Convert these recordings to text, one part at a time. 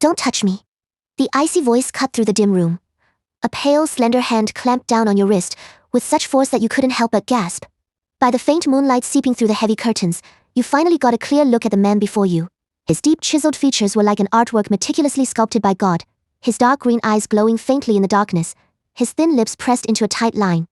Don't touch me. The icy voice cut through the dim room. A pale, slender hand clamped down on your wrist, with such force that you couldn't help but gasp. By the faint moonlight seeping through the heavy curtains, you finally got a clear look at the man before you. His deep chiseled features were like an artwork meticulously sculpted by God, his dark green eyes glowing faintly in the darkness, his thin lips pressed into a tight line.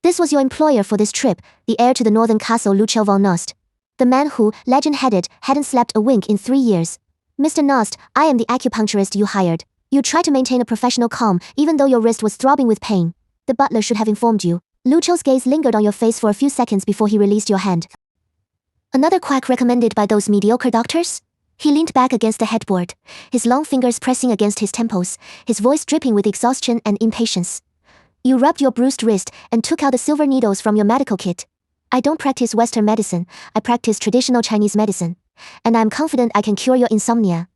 This was your employer for this trip, the heir to the northern castle Lucio von Nost. The man who, legend-headed, hadn't slept a wink in 3 years. Mr. Nost, I am the acupuncturist you hired. You tried to maintain a professional calm, even though your wrist was throbbing with pain. The butler should have informed you. Lucio's gaze lingered on your face for a few seconds before he released your hand. Another quack recommended by those mediocre doctors? He leaned back against the headboard, his long fingers pressing against his temples, his voice dripping with exhaustion and impatience. You rubbed your bruised wrist and took out the silver needles from your medical kit. I don't practice Western medicine, I practice traditional Chinese medicine. And I'm confident I can cure your insomnia.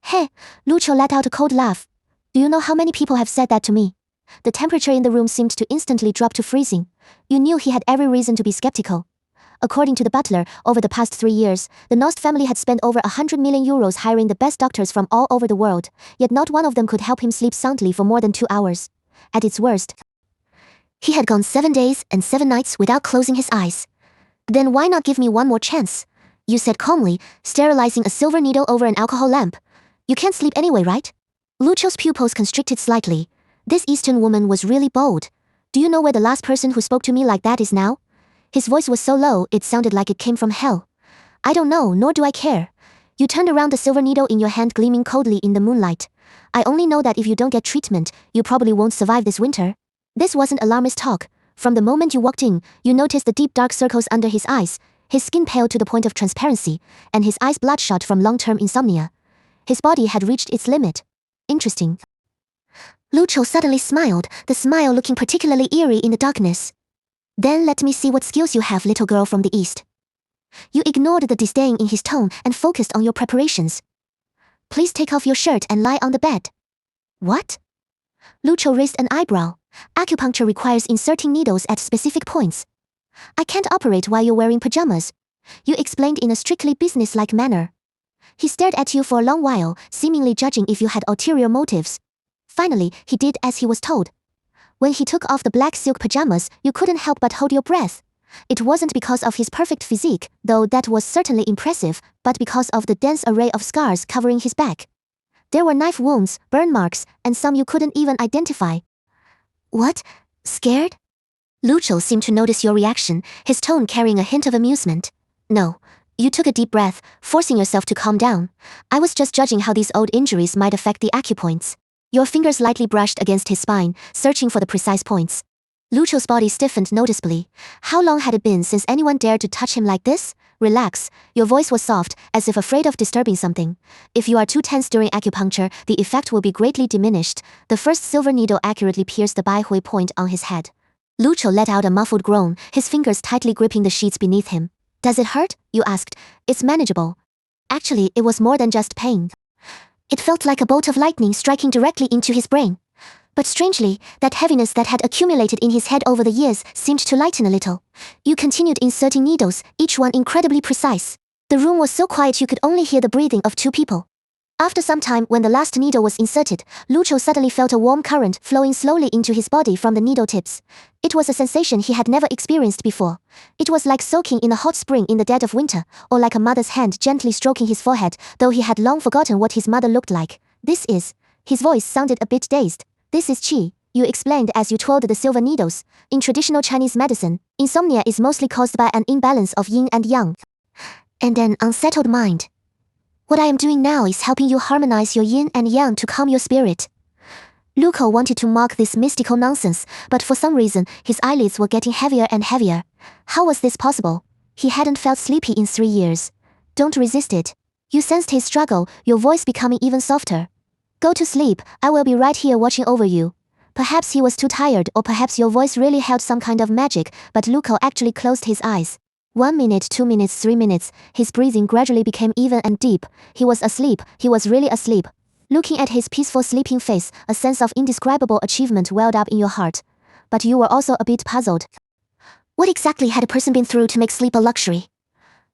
Hey, Lucio let out a cold laugh. Do you know how many people have said that to me? The temperature in the room seemed to instantly drop to freezing. You knew he had every reason to be skeptical. According to the butler, over the past 3 years, the Nost family had spent over 100 million euros hiring the best doctors from all over the world, yet not one of them could help him sleep soundly for more than 2 hours. At its worst, he had gone 7 days and 7 nights without closing his eyes. Then why not give me one more chance? You said calmly, sterilizing a silver needle over an alcohol lamp. You can't sleep anyway, right? Lucio's pupils constricted slightly. This Eastern woman was really bold. Do you know where the last person who spoke to me like that is now? His voice was so low, it sounded like it came from hell. I don't know, nor do I care. You turned around the silver needle in your hand gleaming coldly in the moonlight. I only know that if you don't get treatment, you probably won't survive this winter. This wasn't alarmist talk. From the moment you walked in, you noticed the deep dark circles under his eyes, his skin pale to the point of transparency, and his eyes bloodshot from long-term insomnia. His body had reached its limit. Interesting. Lucio suddenly smiled, the smile looking particularly eerie in the darkness. Then let me see what skills you have, little girl from the East. You ignored the disdain in his tone and focused on your preparations. Please take off your shirt and lie on the bed. What? Lucio raised an eyebrow. Acupuncture requires inserting needles at specific points. I can't operate while you're wearing pajamas. You explained in a strictly business-like manner. He stared at you for a long while, seemingly judging if you had ulterior motives. Finally, he did as he was told. When he took off the black silk pajamas, you couldn't help but hold your breath. It wasn't because of his perfect physique, though that was certainly impressive, but because of the dense array of scars covering his back. There were knife wounds, burn marks, and some you couldn't even identify. What? Scared? Lucio seemed to notice your reaction, his tone carrying a hint of amusement. No. You took a deep breath, forcing yourself to calm down. I was just judging how these old injuries might affect the acupoints. Your fingers lightly brushed against his spine, searching for the precise points. Lucio's body stiffened noticeably. How long had it been since anyone dared to touch him like this? Relax. Your voice was soft, as if afraid of disturbing something. If you are too tense during acupuncture, the effect will be greatly diminished. The first silver needle accurately pierced the Baihui point on his head. Lucio let out a muffled groan, his fingers tightly gripping the sheets beneath him. Does it hurt? You asked. It's manageable. Actually, it was more than just pain. It felt like a bolt of lightning striking directly into his brain. But strangely, that heaviness that had accumulated in his head over the years seemed to lighten a little. You continued inserting needles, each one incredibly precise. The room was so quiet you could only hear the breathing of 2 people. After some time, when the last needle was inserted, Lucio suddenly felt a warm current flowing slowly into his body from the needle tips. It was a sensation he had never experienced before. It was like soaking in a hot spring in the dead of winter, or like a mother's hand gently stroking his forehead, though he had long forgotten what his mother looked like. His voice sounded a bit dazed. This is qi, you explained as you twirled the silver needles. In traditional Chinese medicine, insomnia is mostly caused by an imbalance of yin and yang, and an unsettled mind. What I am doing now is helping you harmonize your yin and yang to calm your spirit. Lucio wanted to mock this mystical nonsense, but for some reason, his eyelids were getting heavier and heavier. How was this possible? He hadn't felt sleepy in 3 years. Don't resist it. You sensed his struggle, your voice becoming even softer. Go to sleep, I will be right here watching over you. Perhaps he was too tired, or perhaps your voice really held some kind of magic, but Lucio actually closed his eyes. 1 minute, 2 minutes, 3 minutes, his breathing gradually became even and deep. He was asleep, he was really asleep. Looking at his peaceful sleeping face, a sense of indescribable achievement welled up in your heart. But you were also a bit puzzled. What exactly had a person been through to make sleep a luxury?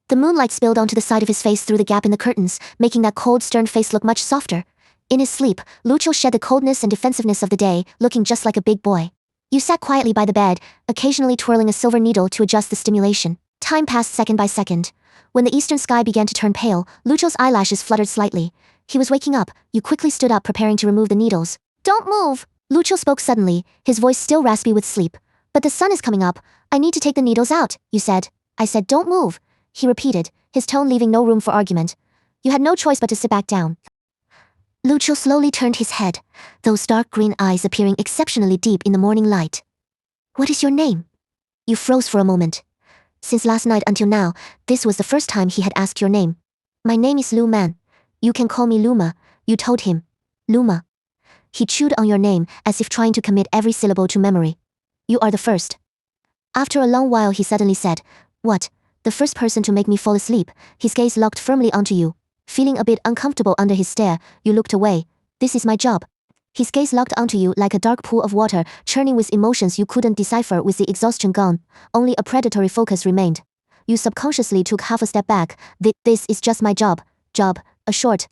The moonlight spilled onto the side of his face through the gap in the curtains, making that cold, stern face look much softer. In his sleep, Lucio shed the coldness and defensiveness of the day, looking just like a big boy. You sat quietly by the bed, occasionally twirling a silver needle to adjust the stimulation. Time passed second by second. When the eastern sky began to turn pale, Lucio's eyelashes fluttered slightly. He was waking up. You quickly stood up, preparing to remove the needles. Don't move! Lucio spoke suddenly, his voice still raspy with sleep. But the sun is coming up. I need to take the needles out, you said. I said don't move, he repeated, his tone leaving no room for argument. You had no choice but to sit back down. Lucio slowly turned his head, those dark green eyes appearing exceptionally deep in the morning light. What is your name? You froze for a moment. Since last night until now, this was the first time he had asked your name. My name is Lu Man. You can call me Luma, you told him. Luma. He chewed on your name as if trying to commit every syllable to memory. You are the first. After a long while he suddenly said, What? The first person to make me fall asleep. His gaze locked firmly onto you. Feeling a bit uncomfortable under his stare, you looked away. This is my job. His gaze locked onto you like a dark pool of water, churning with emotions you couldn't decipher with the exhaustion gone. Only a predatory focus remained. You subconsciously took half a step back. This is just my job. Job. A short,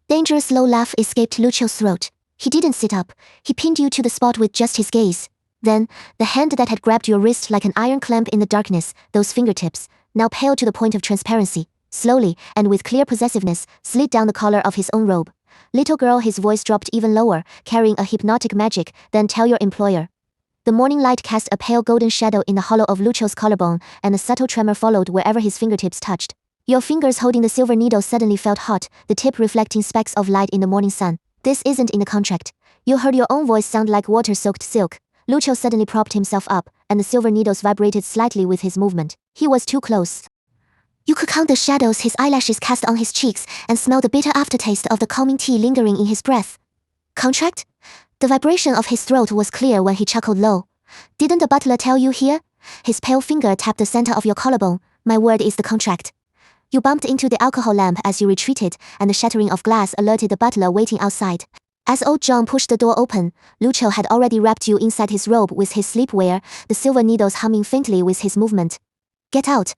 dangerous low laugh escaped Lucio's throat. He didn't sit up. He pinned you to the spot with just his gaze. Then, the hand that had grabbed your wrist like an iron clamp in the darkness, those fingertips, now pale to the point of transparency, slowly, and with clear possessiveness, slid down the collar of his own robe. Little girl, his voice dropped even lower, carrying a hypnotic magic. Then tell your employer. The morning light cast a pale golden shadow in the hollow of Lucio's collarbone, and a subtle tremor followed wherever his fingertips touched. Your fingers holding the silver needle suddenly felt hot, the tip reflecting specks of light in the morning sun. This isn't in the contract. You heard your own voice sound like water-soaked silk. Lucio suddenly propped himself up, and the silver needles vibrated slightly with his movement. He was too close. You could count the shadows his eyelashes cast on his cheeks, and smell the bitter aftertaste of the calming tea lingering in his breath. Contract? The vibration of his throat was clear when he chuckled low. Didn't the butler tell you here? His pale finger tapped the center of your collarbone. My word is the contract. You bumped into the alcohol lamp as you retreated, and the shattering of glass alerted the butler waiting outside. As old John pushed the door open, Lucio had already wrapped you inside his robe with his sleepwear, the silver needles humming faintly with his movement. Get out.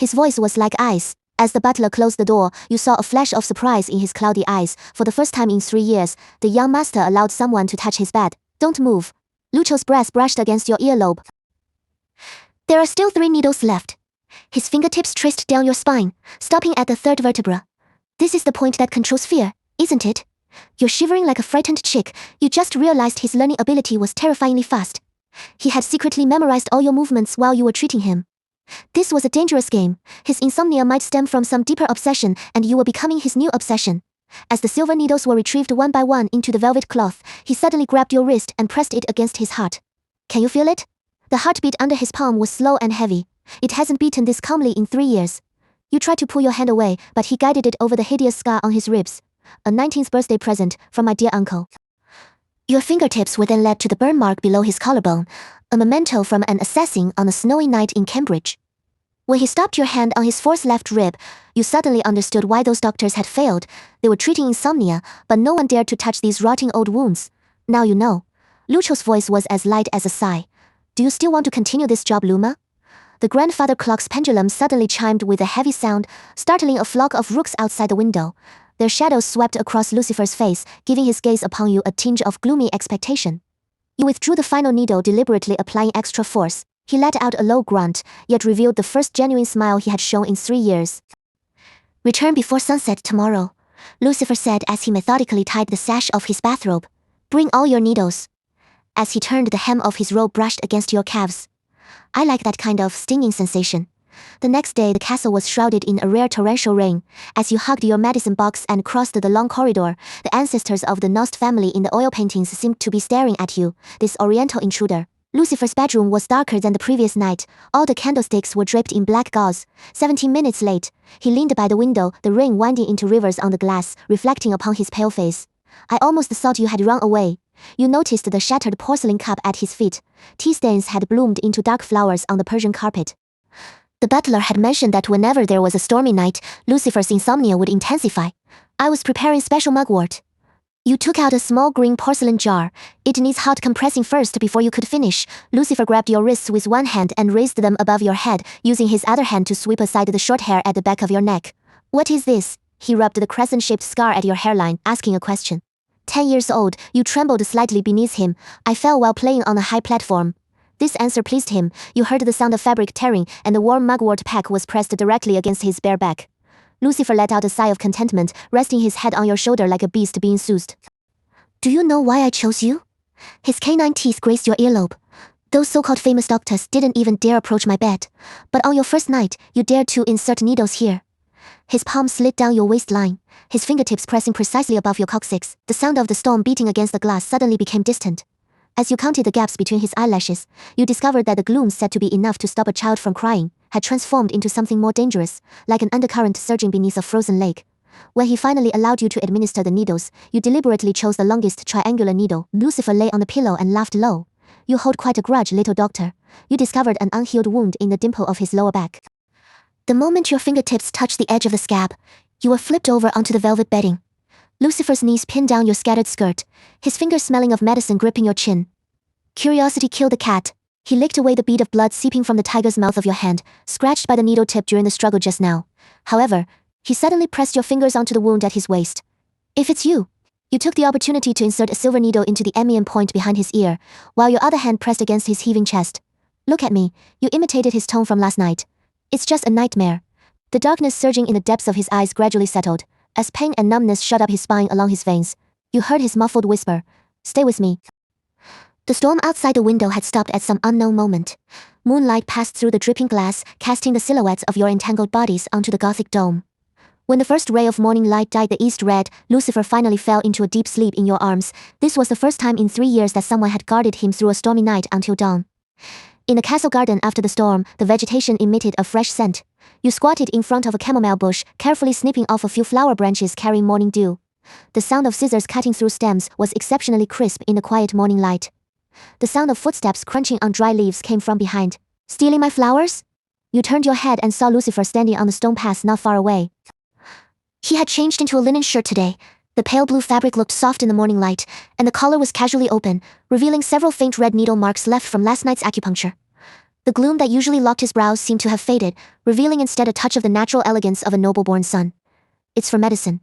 His voice was like ice. As the butler closed the door, you saw a flash of surprise in his cloudy eyes. For the first time in 3 years, the young master allowed someone to touch his bed. Don't move. Lucio's breast brushed against your earlobe. There are still 3 needles left. His fingertips traced down your spine, stopping at the 3rd vertebra. This is the point that controls fear, isn't it? You're shivering like a frightened chick. You just realized his learning ability was terrifyingly fast. He had secretly memorized all your movements while you were treating him. This was a dangerous game. His insomnia might stem from some deeper obsession, and you were becoming his new obsession. As the silver needles were retrieved one by one into the velvet cloth, he suddenly grabbed your wrist and pressed it against his heart. Can you feel it? The heartbeat under his palm was slow and heavy. It hasn't beaten this calmly in 3 years. You tried to pull your hand away, but he guided it over the hideous scar on his ribs. A 19th birthday present from my dear uncle. Your fingertips were then led to the burn mark below his collarbone, a memento from an assassin on a snowy night in Cambridge. When he stopped your hand on his 4th left rib, you suddenly understood why those doctors had failed. They were treating insomnia, but no one dared to touch these rotting old wounds. Now you know. Lucio's voice was as light as a sigh. Do you still want to continue this job, Luma? The grandfather clock's pendulum suddenly chimed with a heavy sound, startling a flock of rooks outside the window. Their shadows swept across Lucifer's face, giving his gaze upon you a tinge of gloomy expectation. You withdrew the final needle, deliberately applying extra force. He let out a low grunt, yet revealed the first genuine smile he had shown in 3 years. Return before sunset tomorrow, Lucifer said as he methodically tied the sash of his bathrobe. Bring all your needles. As he turned, the hem of his robe brushed against your calves. I like that kind of stinging sensation. The next day, the castle was shrouded in a rare torrential rain. As you hugged your medicine box and crossed the long corridor, the ancestors of the Nost family in the oil paintings seemed to be staring at you, this oriental intruder. Lucifer's bedroom was darker than the previous night. All the candlesticks were draped in black gauze. 17 minutes late, he leaned by the window, the rain winding into rivers on the glass, reflecting upon his pale face. I almost thought you had run away. You noticed the shattered porcelain cup at his feet. Tea stains had bloomed into dark flowers on the Persian carpet. The butler had mentioned that whenever there was a stormy night, Lucifer's insomnia would intensify. I was preparing special mugwort. You took out a small green porcelain jar. It needs hot compressing first before you could finish. Lucifer grabbed your wrists with one hand and raised them above your head, using his other hand to sweep aside the short hair at the back of your neck. What is this? He rubbed the crescent-shaped scar at your hairline, asking a question. 10 years old, you trembled slightly beneath him. I fell while playing on a high platform. This answer pleased him. You heard the sound of fabric tearing, and the warm mugwort pack was pressed directly against his bare back. Lucifer let out a sigh of contentment, resting his head on your shoulder like a beast being soothed. Do you know why I chose you? His canine teeth grazed your earlobe. Those so-called famous doctors didn't even dare approach my bed. But on your first night, you dared to insert needles here. His palm slid down your waistline, his fingertips pressing precisely above your coccyx. The sound of the storm beating against the glass suddenly became distant. As you counted the gaps between his eyelashes, you discovered that the gloom said to be enough to stop a child from crying had transformed into something more dangerous, like an undercurrent surging beneath a frozen lake. When he finally allowed you to administer the needles, you deliberately chose the longest triangular needle. Lucifer lay on the pillow and laughed low. You hold quite a grudge, little doctor. You discovered an unhealed wound in the dimple of his lower back. The moment your fingertips touched the edge of the scab, you were flipped over onto the velvet bedding. Lucifer's knees pinned down your scattered skirt, his fingers smelling of medicine gripping your chin. Curiosity killed the cat. He licked away the bead of blood seeping from the tiger's mouth of your hand, scratched by the needle tip during the struggle just now. However, he suddenly pressed your fingers onto the wound at his waist. If it's you. You took the opportunity to insert a silver needle into the emion point behind his ear, while your other hand pressed against his heaving chest. Look at me, you imitated his tone from last night. It's just a nightmare. The darkness surging in the depths of his eyes gradually settled, as pain and numbness shot up his spine along his veins. You heard his muffled whisper, "Stay with me." The storm outside the window had stopped at some unknown moment. Moonlight passed through the dripping glass, casting the silhouettes of your entangled bodies onto the Gothic dome. When the first ray of morning light dyed the east red, Lucifer finally fell into a deep sleep in your arms. This was the first time in 3 years that someone had guarded him through a stormy night until dawn. In the castle garden after the storm, the vegetation emitted a fresh scent. You squatted in front of a chamomile bush, carefully snipping off a few flower branches carrying morning dew. The sound of scissors cutting through stems was exceptionally crisp in the quiet morning light. The sound of footsteps crunching on dry leaves came from behind. Stealing my flowers? You turned your head and saw Lucifer standing on the stone path not far away. He had changed into a linen shirt today. The pale blue fabric looked soft in the morning light, and the collar was casually open, revealing several faint red needle marks left from last night's acupuncture. The gloom that usually locked his brows seemed to have faded, revealing instead a touch of the natural elegance of a noble-born son. It's for medicine.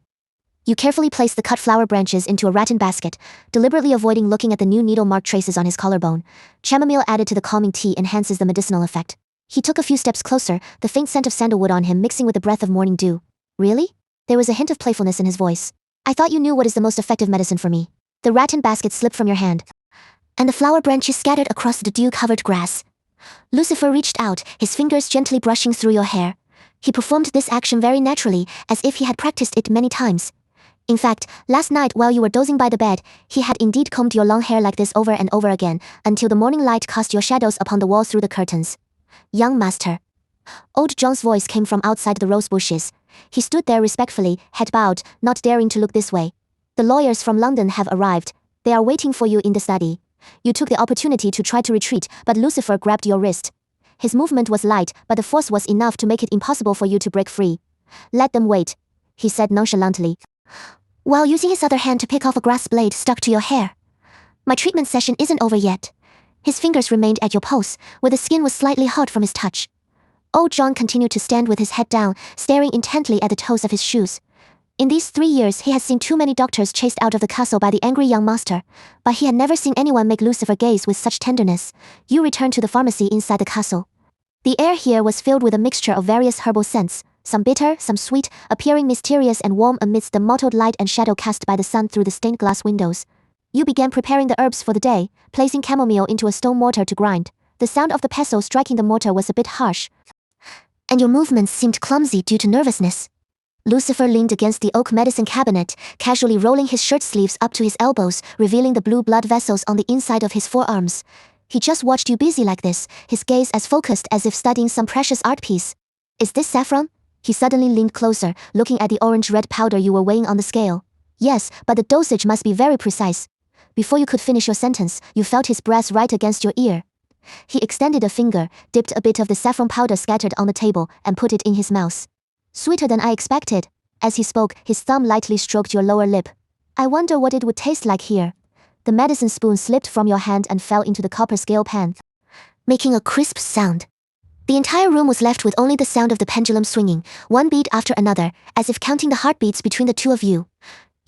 You carefully placed the cut flower branches into a rattan basket, deliberately avoiding looking at the new needle mark traces on his collarbone. Chamomile added to the calming tea enhances the medicinal effect. He took a few steps closer, the faint scent of sandalwood on him mixing with the breath of morning dew. Really? There was a hint of playfulness in his voice. I thought you knew what is the most effective medicine for me. The rattan basket slipped from your hand, and the flower branches scattered across the dew-covered grass. Lucifer reached out, his fingers gently brushing through your hair. He performed this action very naturally, as if he had practiced it many times. In fact, last night while you were dozing by the bed, he had indeed combed your long hair like this over and over again, until the morning light cast your shadows upon the wall through the curtains. Young master. Old John's voice came from outside the rose bushes. He stood there respectfully, head bowed, not daring to look this way. The lawyers from London have arrived. They are waiting for you in the study. You took the opportunity to try to retreat, but Lucifer grabbed your wrist. His movement was light, but the force was enough to make it impossible for you to break free. Let them wait, he said nonchalantly, while using his other hand to pick off a grass blade stuck to your hair. My treatment session isn't over yet. His fingers remained at your pulse, where the skin was slightly hot from his touch. Old John continued to stand with his head down, staring intently at the toes of his shoes. In these 3 years he had seen too many doctors chased out of the castle by the angry young master, but he had never seen anyone make Lucifer gaze with such tenderness. You returned to the pharmacy inside the castle. The air here was filled with a mixture of various herbal scents, some bitter, some sweet, appearing mysterious and warm amidst the mottled light and shadow cast by the sun through the stained glass windows. You began preparing the herbs for the day, placing chamomile into a stone mortar to grind. The sound of the pestle striking the mortar was a bit harsh, and your movements seemed clumsy due to nervousness. Lucifer leaned against the oak medicine cabinet, casually rolling his shirt sleeves up to his elbows, revealing the blue blood vessels on the inside of his forearms. He just watched you busy like this, his gaze as focused as if studying some precious art piece. Is this saffron? He suddenly leaned closer, looking at the orange-red powder you were weighing on the scale. Yes, but the dosage must be very precise. Before you could finish your sentence, you felt his breath right against your ear. He extended a finger, dipped a bit of the saffron powder scattered on the table, and put it in his mouth. Sweeter than I expected. As he spoke, his thumb lightly stroked your lower lip. I wonder what it would taste like here. The medicine spoon slipped from your hand and fell into the copper scale pan, making a crisp sound. The entire room was left with only the sound of the pendulum swinging, one beat after another, as if counting the heartbeats between the two of you.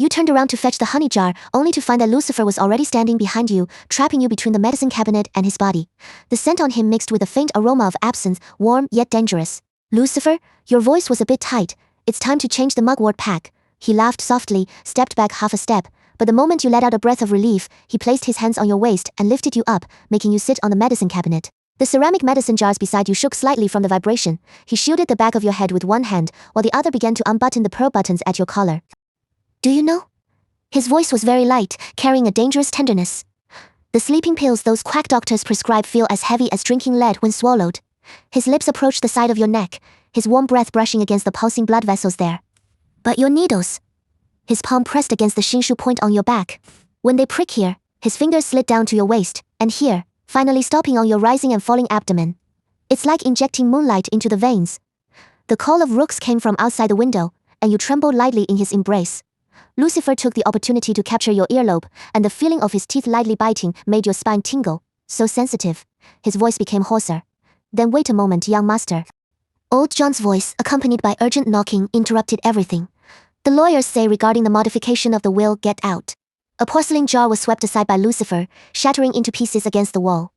You turned around to fetch the honey jar, only to find that Lucifer was already standing behind you, trapping you between the medicine cabinet and his body. The scent on him mixed with a faint aroma of absinthe, warm yet dangerous. Lucifer, your voice was a bit tight. It's time to change the mugwort pack. He laughed softly, stepped back half a step, but the moment you let out a breath of relief, he placed his hands on your waist and lifted you up, making you sit on the medicine cabinet. The ceramic medicine jars beside you shook slightly from the vibration. He shielded the back of your head with one hand, while the other began to unbutton the pearl buttons at your collar. Do you know? His voice was very light, carrying a dangerous tenderness. The sleeping pills those quack doctors prescribe feel as heavy as drinking lead when swallowed. His lips approached the side of your neck, his warm breath brushing against the pulsing blood vessels there. But your needles. His palm pressed against the shinshu point on your back. When they prick here, his fingers slid down to your waist, and here, finally stopping on your rising and falling abdomen. It's like injecting moonlight into the veins. The call of rooks came from outside the window, and you trembled lightly in his embrace. Lucifer took the opportunity to capture your earlobe, and the feeling of his teeth lightly biting made your spine tingle. So sensitive. His voice became hoarser. Then wait a moment, young master. Old John's voice, accompanied by urgent knocking, interrupted everything. The lawyers say regarding the modification of the will, get out. A porcelain jar was swept aside by Lucifer, shattering into pieces against the wall.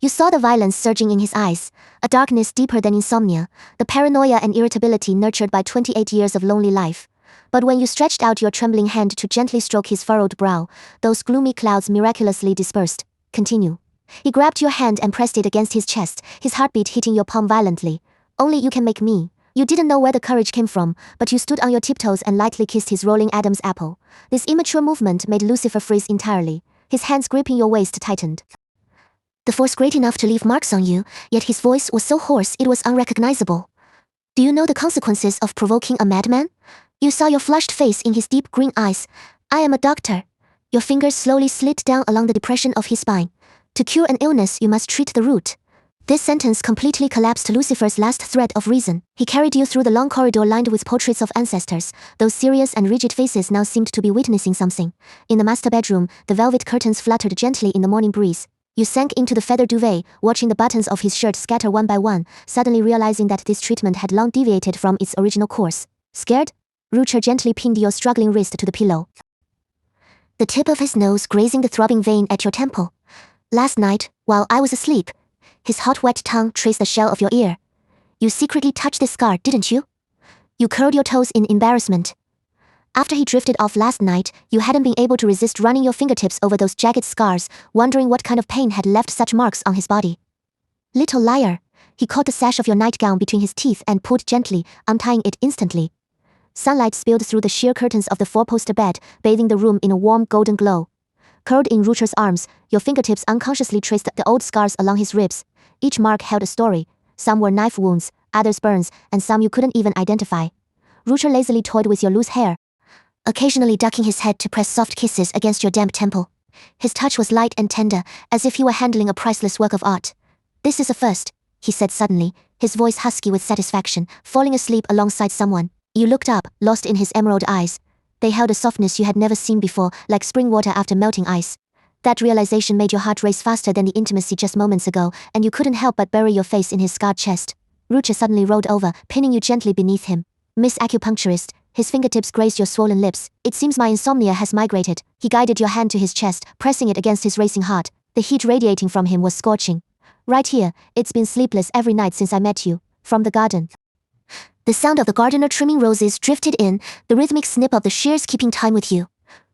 You saw the violence surging in his eyes, a darkness deeper than insomnia, the paranoia and irritability nurtured by 28 years of lonely life. But when you stretched out your trembling hand to gently stroke his furrowed brow, those gloomy clouds miraculously dispersed. Continue. He grabbed your hand and pressed it against his chest, his heartbeat hitting your palm violently. Only you can make me. You didn't know where the courage came from, but you stood on your tiptoes and lightly kissed his rolling Adam's apple. This immature movement made Lucifer freeze entirely. His hands gripping your waist tightened. The force great enough to leave marks on you, yet his voice was so hoarse it was unrecognizable. Do you know the consequences of provoking a madman? You saw your flushed face in his deep green eyes. I am a doctor. Your fingers slowly slid down along the depression of his spine. To cure an illness, you must treat the root. This sentence completely collapsed Lucifer's last thread of reason. He carried you through the long corridor lined with portraits of ancestors. Those serious and rigid faces now seemed to be witnessing something. In the master bedroom, the velvet curtains fluttered gently in the morning breeze. You sank into the feather duvet, watching the buttons of his shirt scatter one by one, suddenly realizing that this treatment had long deviated from its original course. Scared? Rucher gently pinned your struggling wrist to the pillow. The tip of his nose grazing the throbbing vein at your temple. Last night, while I was asleep, his hot wet tongue traced the shell of your ear. You secretly touched this scar, didn't you? You curled your toes in embarrassment. After he drifted off last night, you hadn't been able to resist running your fingertips over those jagged scars, wondering what kind of pain had left such marks on his body. Little liar. He caught the sash of your nightgown between his teeth and pulled gently, untying it instantly. Sunlight spilled through the sheer curtains of the four-poster bed, bathing the room in a warm golden glow. Curled in Rucher's arms, your fingertips unconsciously traced the old scars along his ribs. Each mark held a story. Some were knife wounds, others burns, and some you couldn't even identify. Rucher lazily toyed with your loose hair, occasionally ducking his head to press soft kisses against your damp temple. His touch was light and tender, as if he were handling a priceless work of art. This is a first, he said suddenly, his voice husky with satisfaction, falling asleep alongside someone. You looked up, lost in his emerald eyes. They held a softness you had never seen before, like spring water after melting ice. That realization made your heart race faster than the intimacy just moments ago, and you couldn't help but bury your face in his scarred chest. Rucher suddenly rolled over, pinning you gently beneath him. Miss Acupuncturist, his fingertips grazed your swollen lips. It seems my insomnia has migrated. He guided your hand to his chest, pressing it against his racing heart. The heat radiating from him was scorching. Right here, it's been sleepless every night since I met you. From the garden. The sound of the gardener trimming roses drifted in, the rhythmic snip of the shears keeping time with you.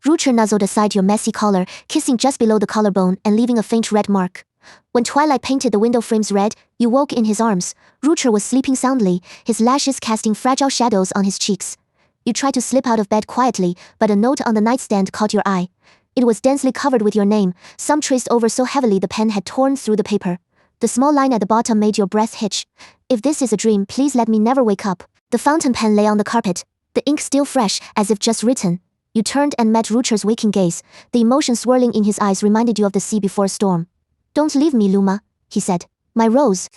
Rucher nuzzled aside your messy collar, kissing just below the collarbone and leaving a faint red mark. When twilight painted the window frames red, you woke in his arms. Rucher was sleeping soundly, his lashes casting fragile shadows on his cheeks. You tried to slip out of bed quietly, but a note on the nightstand caught your eye. It was densely covered with your name, some traced over so heavily the pen had torn through the paper. The small line at the bottom made your breath hitch. If this is a dream, please let me never wake up. The fountain pen lay on the carpet, the ink still fresh, as if just written. You turned and met Rucher's waking gaze. The emotion swirling in his eyes reminded you of the sea before a storm. Don't leave me, Luma, he said. My rose.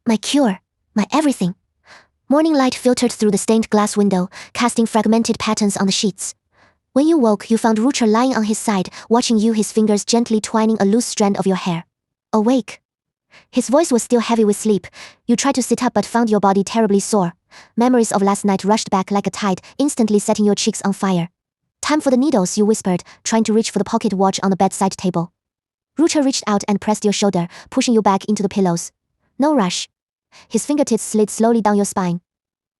My cure. My everything. Morning light filtered through the stained glass window, casting fragmented patterns on the sheets. When you woke, you found Rucher lying on his side, watching you, his fingers gently twining a loose strand of your hair. Awake. His voice was still heavy with sleep. You tried to sit up but found your body terribly sore. Memories of last night rushed back like a tide, instantly setting your cheeks on fire. Time for the needles, you whispered, trying to reach for the pocket watch on the bedside table. Rucher reached out and pressed your shoulder, pushing you back into the pillows. No rush. His fingertips slid slowly down your spine.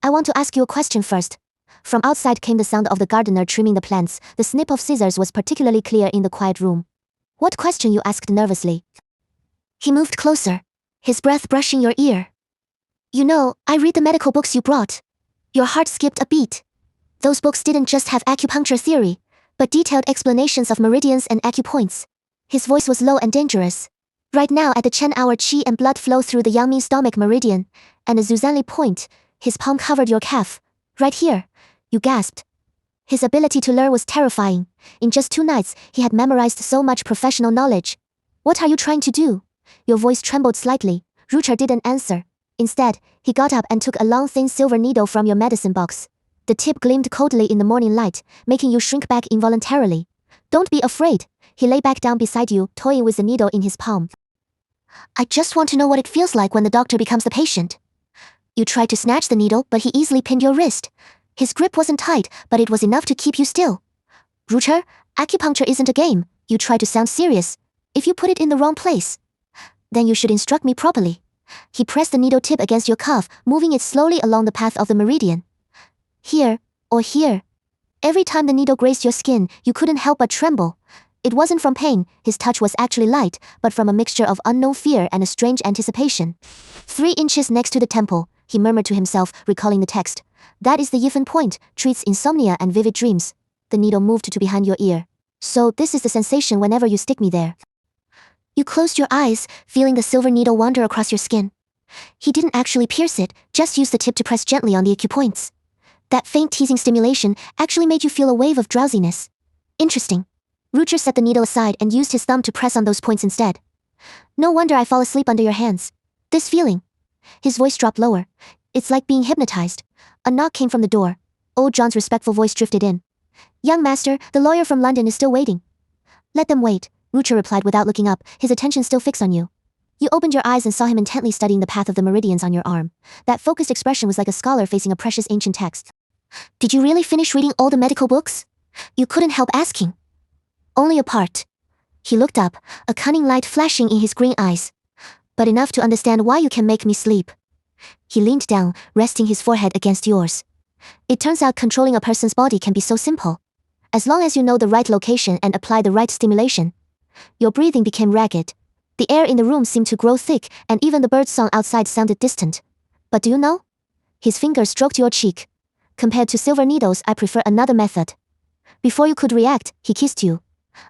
I want to ask you a question first. From outside came the sound of the gardener trimming the plants. The snip of scissors was particularly clear in the quiet room. What question? You asked nervously. He moved closer, his breath brushing your ear. You know, I read the medical books you brought. Your heart skipped a beat. Those books didn't just have acupuncture theory, but detailed explanations of meridians and acupoints. His voice was low and dangerous. Right now at the Chen hour, qi and blood flow through the Yangming stomach meridian, and a Zuzanli point, his palm covered your calf. Right here, you gasped. His ability to learn was terrifying. In just 2 nights, he had memorized so much professional knowledge. What are you trying to do? Your voice trembled slightly. Rucher didn't answer. Instead, he got up and took a long thin silver needle from your medicine box. The tip gleamed coldly in the morning light, making you shrink back involuntarily. Don't be afraid. He lay back down beside you, toying with the needle in his palm. I just want to know what it feels like when the doctor becomes the patient. You tried to snatch the needle, but he easily pinned your wrist. His grip wasn't tight, but it was enough to keep you still. Rucher, acupuncture isn't a game. You try to sound serious. If you put it in the wrong place, then you should instruct me properly. He pressed the needle tip against your cuff, moving it slowly along the path of the meridian. Here, or here. Every time the needle grazed your skin, you couldn't help but tremble. It wasn't from pain, his touch was actually light, but from a mixture of unknown fear and a strange anticipation. 3 inches next to the temple, he murmured to himself, recalling the text. That is the Yifan point, treats insomnia and vivid dreams. The needle moved to behind your ear. So this is the sensation whenever you stick me there. You closed your eyes, feeling the silver needle wander across your skin. He didn't actually pierce it, just used the tip to press gently on the acupoints. That faint teasing stimulation actually made you feel a wave of drowsiness. Interesting. Rucher set the needle aside and used his thumb to press on those points instead. No wonder I fall asleep under your hands. This feeling. His voice dropped lower. It's like being hypnotized. A knock came from the door. Old John's respectful voice drifted in. Young master, the lawyer from London is still waiting. Let them wait, Rucher replied without looking up, his attention still fixed on you. You opened your eyes and saw him intently studying the path of the meridians on your arm. That focused expression was like a scholar facing a precious ancient text. Did you really finish reading all the medical books? You couldn't help asking. Only a part. He looked up, a cunning light flashing in his green eyes. But enough to understand why you can make me sleep. He leaned down, resting his forehead against yours. It turns out controlling a person's body can be so simple. As long as you know the right location and apply the right stimulation. Your breathing became ragged. The air in the room seemed to grow thick, and even the bird song outside sounded distant. But do you know? His finger stroked your cheek. Compared to silver needles, I prefer another method. Before you could react, he kissed you.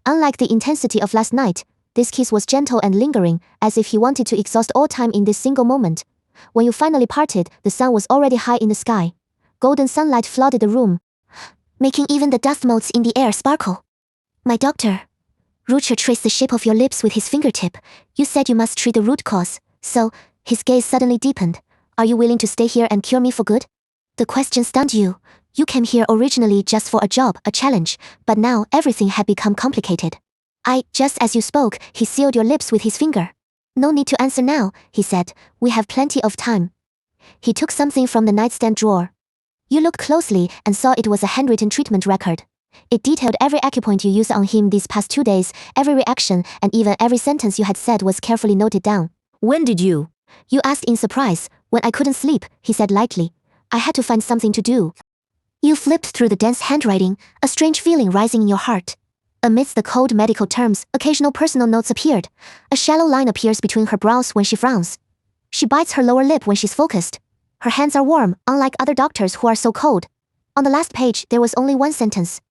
Unlike the intensity of last night, this kiss was gentle and lingering, as if he wanted to exhaust all time in this single moment. When you finally parted, the sun was already high in the sky. Golden sunlight flooded the room, making even the dust motes in the air sparkle. My doctor. Rucher traced the shape of your lips with his fingertip. You said you must treat the root cause, so, his gaze suddenly deepened. Are you willing to stay here and cure me for good? The question stunned you. You came here originally just for a job, a challenge, but now everything had become complicated. Just as you spoke, he sealed your lips with his finger. No need to answer now, he said. We have plenty of time. He took something from the nightstand drawer. You looked closely and saw it was a handwritten treatment record. It detailed every acupoint you used on him these past 2 days, every reaction, and even every sentence you had said was carefully noted down. When did you? You asked in surprise. When I couldn't sleep, he said lightly. I had to find something to do. You flipped through the dense handwriting, a strange feeling rising in your heart. Amidst the cold medical terms, occasional personal notes appeared. A shallow line appears between her brows when she frowns. She bites her lower lip when she's focused. Her hands are warm, unlike other doctors who are so cold. On the last page, there was only one sentence.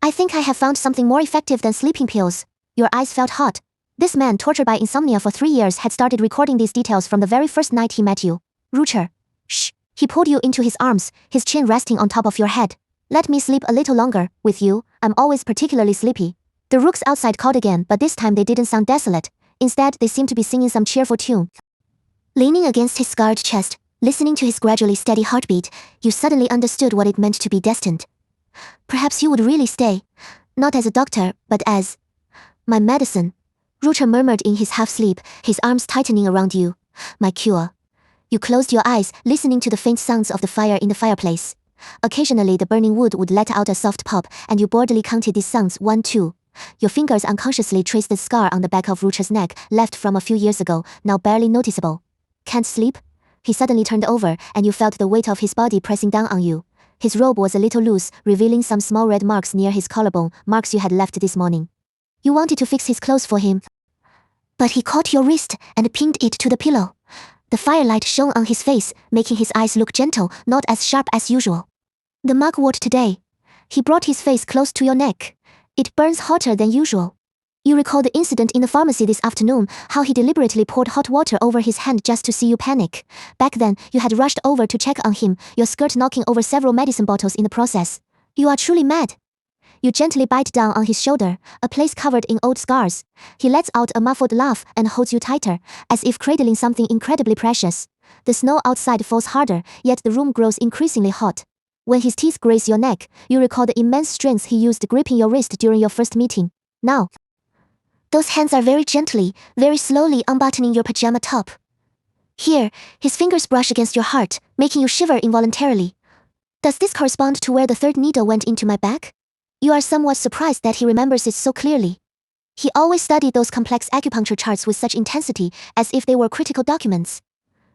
I think I have found something more effective than sleeping pills. Your eyes felt hot. This man, tortured by insomnia for 3 years, had started recording these details from the very first night he met you. Rucher. Shh. He pulled you into his arms, his chin resting on top of your head. Let me sleep a little longer. With you, I'm always particularly sleepy. The rooks outside called again, but this time they didn't sound desolate. Instead, they seemed to be singing some cheerful tune. Leaning against his scarred chest, listening to his gradually steady heartbeat, you suddenly understood what it meant to be destined. Perhaps you would really stay. Not as a doctor, but as my medicine. Rucher murmured in his half-sleep, his arms tightening around you. My cure. You closed your eyes, listening to the faint sounds of the fire in the fireplace. Occasionally the burning wood would let out a soft pop, and you boredly counted these sounds 1, 2. Your fingers unconsciously traced the scar on the back of Rucher's neck, left from a few years ago, now barely noticeable. Can't sleep? He suddenly turned over, and you felt the weight of his body pressing down on you. His robe was a little loose, revealing some small red marks near his collarbone, marks you had left this morning. You wanted to fix his clothes for him, but he caught your wrist and pinned it to the pillow. The firelight shone on his face, making his eyes look gentle, not as sharp as usual. The mugwort today. He brought his face close to your neck. It burns hotter than usual. You recall the incident in the pharmacy this afternoon, how he deliberately poured hot water over his hand just to see you panic. Back then, you had rushed over to check on him, your skirt knocking over several medicine bottles in the process. You are truly mad. You gently bite down on his shoulder, a place covered in old scars. He lets out a muffled laugh and holds you tighter, as if cradling something incredibly precious. The snow outside falls harder, yet the room grows increasingly hot. When his teeth graze your neck, you recall the immense strength he used gripping your wrist during your first meeting. Now, those hands are very gently, very slowly unbuttoning your pajama top. Here, his fingers brush against your heart, making you shiver involuntarily. Does this correspond to where the third needle went into my back? You are somewhat surprised that he remembers it so clearly. He always studied those complex acupuncture charts with such intensity, as if they were critical documents.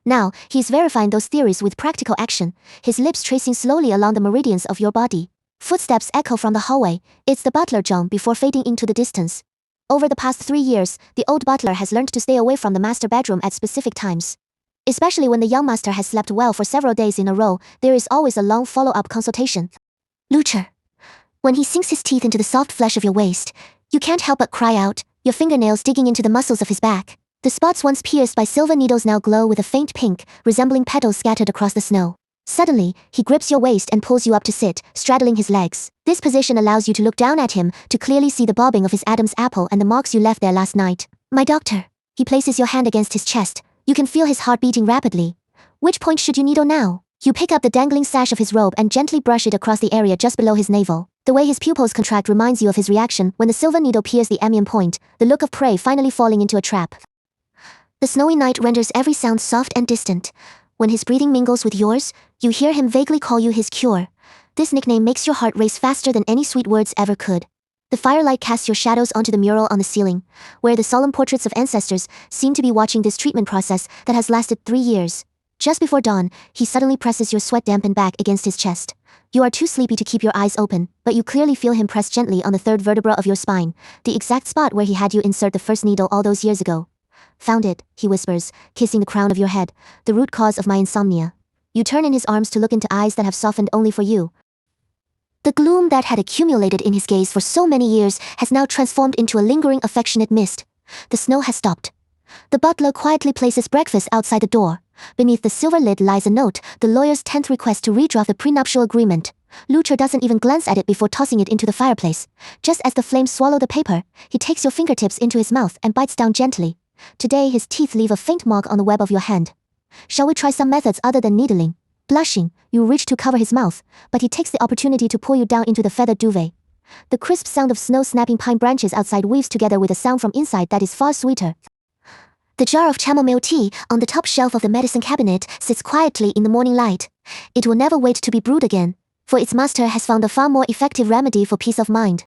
Now, he is verifying those theories with practical action, his lips tracing slowly along the meridians of your body. Footsteps echo from the hallway. It's the butler John before fading into the distance. Over the past 3 years, the old butler has learned to stay away from the master bedroom at specific times. Especially when the young master has slept well for several days in a row, there is always a long follow-up consultation. Lucher. When he sinks his teeth into the soft flesh of your waist, you can't help but cry out, your fingernails digging into the muscles of his back. The spots once pierced by silver needles now glow with a faint pink, resembling petals scattered across the snow. Suddenly, he grips your waist and pulls you up to sit, straddling his legs. This position allows you to look down at him, to clearly see the bobbing of his Adam's apple and the marks you left there last night. My doctor. He places your hand against his chest. You can feel his heart beating rapidly. Which point should you needle now? You pick up the dangling sash of his robe and gently brush it across the area just below his navel. The way his pupils contract reminds you of his reaction when the silver needle pierced the amium point, the look of prey finally falling into a trap. The snowy night renders every sound soft and distant. When his breathing mingles with yours, you hear him vaguely call you his cure. This nickname makes your heart race faster than any sweet words ever could. The firelight casts your shadows onto the mural on the ceiling, where the solemn portraits of ancestors seem to be watching this treatment process that has lasted 3 years. Just before dawn, he suddenly presses your sweat-dampened back against his chest. You are too sleepy to keep your eyes open, but you clearly feel him press gently on the third vertebra of your spine, the exact spot where he had you insert the first needle all those years ago. Found it, he whispers, kissing the crown of your head, the root cause of my insomnia. You turn in his arms to look into eyes that have softened only for you. The gloom that had accumulated in his gaze for so many years has now transformed into a lingering affectionate mist. The snow has stopped. The butler quietly places breakfast outside the door. Beneath the silver lid lies a note, the lawyer's 10th request to redraft the prenuptial agreement. Lucher doesn't even glance at it before tossing it into the fireplace. Just as the flames swallow the paper, he takes your fingertips into his mouth and bites down gently. Today his teeth leave a faint mark on the web of your hand. Shall we try some methods other than needling? Blushing, you reach to cover his mouth, but he takes the opportunity to pull you down into the feathered duvet. The crisp sound of snow snapping pine branches outside weaves together with a sound from inside that is far sweeter. The jar of chamomile tea on the top shelf of the medicine cabinet sits quietly in the morning light. It will never wait to be brewed again, for its master has found a far more effective remedy for peace of mind.